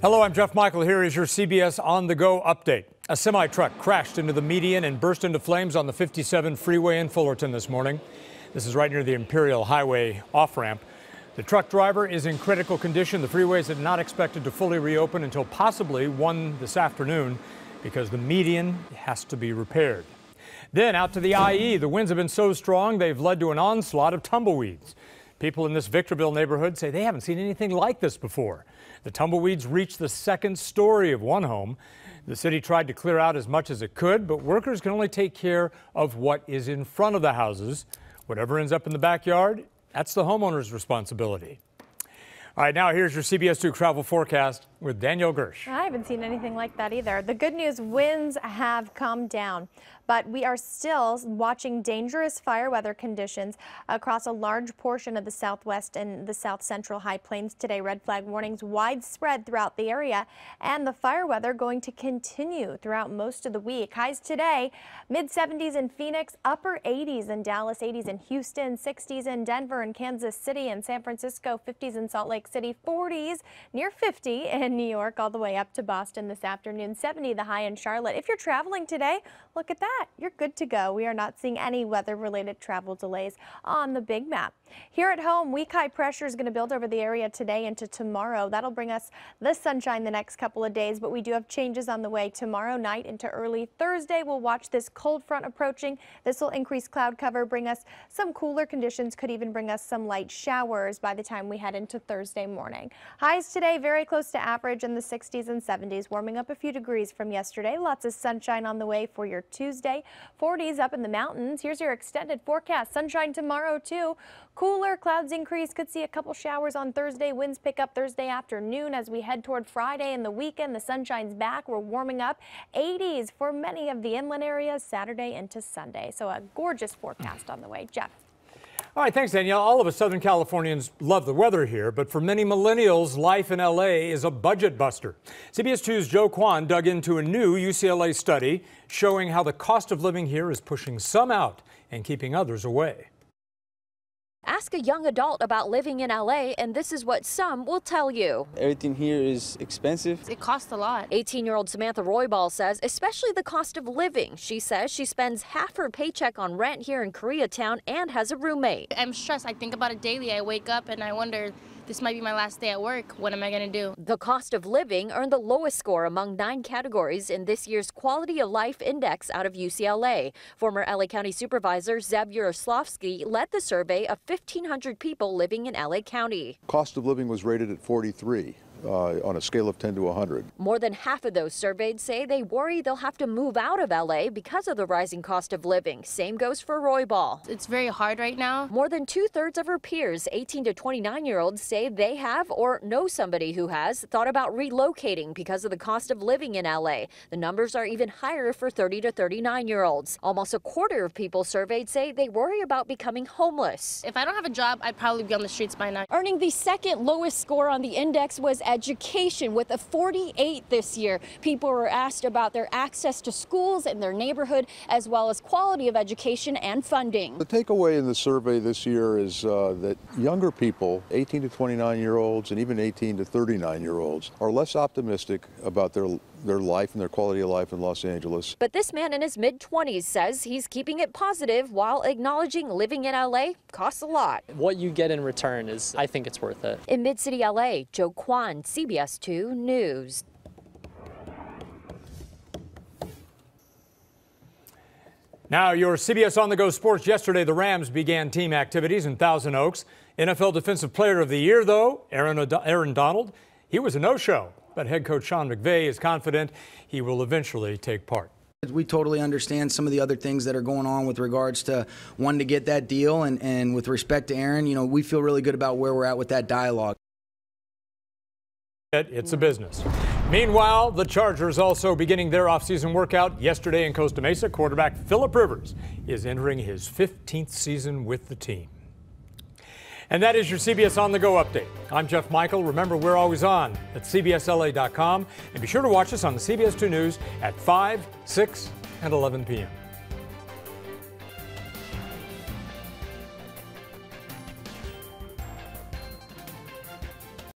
Hello, I'm Jeff Michael. Here is your CBS On The Go update. A semi-truck crashed into the median and burst into flames on the 57 freeway in Fullerton this morning. This is right near the Imperial Highway off-ramp. The truck driver is in critical condition. The freeways are not expected to fully reopen until possibly 1 this afternoon because the median has to be repaired. Then out to the IE. The winds have been so strong they've led to an onslaught of tumbleweeds. People in this Victorville neighborhood say they haven't seen anything like this before. The tumbleweeds reached the second story of one home. The city tried to clear out as much as it could, but workers can only take care of what is in front of the houses. Whatever ends up in the backyard, that's the homeowner's responsibility. All right, now here's your CBS 2 travel forecast with Danielle Gersh. I haven't seen anything like that either. The good news, winds have come down, but we are still watching dangerous fire weather conditions across a large portion of the southwest and the south central high plains today. Red flag warnings widespread throughout the area, and the fire weather going to continue throughout most of the week. Highs today, mid-70s in Phoenix, upper 80s in Dallas, 80s in Houston, 60s in Denver and Kansas City and San Francisco, 50s in Salt Lake City, 40s near 50 in New York, all the way up to Boston this afternoon, 70 the high in Charlotte. If you're traveling today, look at that. You're good to go. We are not seeing any weather-related travel delays on the big map. Here at home, weak high pressure is going to build over the area today into tomorrow. That'll bring us the sunshine the next couple of days, but we do have changes on the way tomorrow night into early Thursday. We'll watch this cold front approaching. This will increase cloud cover, bring us some cooler conditions, could even bring us some light showers by the time we head into Thursday morning. Highs today very close to average in the 60s and 70s, warming up a few degrees from yesterday. Lots of sunshine on the way for your Tuesday. 40s up in the mountains. Here's your extended forecast. Sunshine tomorrow too. Cooler, clouds increase. Could see a couple showers on Thursday. Winds pick up Thursday afternoon as we head toward Friday and the weekend. The sunshine's back. We're warming up. 80s for many of the inland areas Saturday into Sunday. So a gorgeous forecast on the way. Jeff. All right, thanks, Danielle. All of us Southern Californians love the weather here, but for many millennials, life in L.A. is a budget buster. CBS 2's Joe Kwan dug into a new UCLA study showing how the cost of living here is pushing some out and keeping others away. Ask a young adult about living in LA, and this is what some will tell you. Everything here is expensive. It costs a lot. 18-year-old Samantha Roybal says, especially the cost of living. She says she spends half her paycheck on rent here in Koreatown and has a roommate. I'm stressed. I think about it daily. I wake up and I wonder, this might be my last day at work. What am I going to do? The cost of living earned the lowest score among 9 categories in this year's Quality of Life Index out of UCLA. Former LA County Supervisor Zeb Yaroslavsky led the survey of 1,500 people living in LA County. Cost of living was rated at 43. On a scale of 10 to 100. More than half of those surveyed say they worry they'll have to move out of LA because of the rising cost of living. Same goes for Roybal. It's very hard right now. More than 2/3 of her peers, 18 to 29-year-olds, say they have or know somebody who has thought about relocating because of the cost of living in LA. The numbers are even higher for 30 to 39-year-olds. Almost a quarter of people surveyed say they worry about becoming homeless. If I don't have a job, I'd probably be on the streets by now. Earning the second lowest score on the index was education, with a 48 this year. People were asked about their access to schools in their neighborhood, as well as quality of education and funding. The takeaway in the survey this year is that younger people, 18 to 29-year-olds and even 18 to 39-year-olds, are less optimistic about their life and their quality of life in Los Angeles. But this man in his mid-20s says he's keeping it positive while acknowledging living in LA costs a lot. What you get in return is, I think it's worth it. In Mid-City LA, Joe Kwan, CBS 2 News. Now, your CBS On The Go sports. Yesterday, the Rams began team activities in Thousand Oaks. NFL Defensive Player of the Year, though, Aaron Donald, he was a no-show. But head coach Sean McVay is confident he will eventually take part. We totally understand some of the other things that are going on with regards to wanting to get that deal. And with respect to Aaron, you know, we feel really good about where we're at with that dialogue. It's a business. Meanwhile, the Chargers also beginning their offseason workout yesterday in Costa Mesa. Quarterback Phillip Rivers is entering his 15th season with the team. And that is your CBS On The Go update. I'm Jeff Michael. Remember, we're always on at CBSLA.com. And be sure to watch us on the CBS 2 News at 5, 6, and 11 p.m.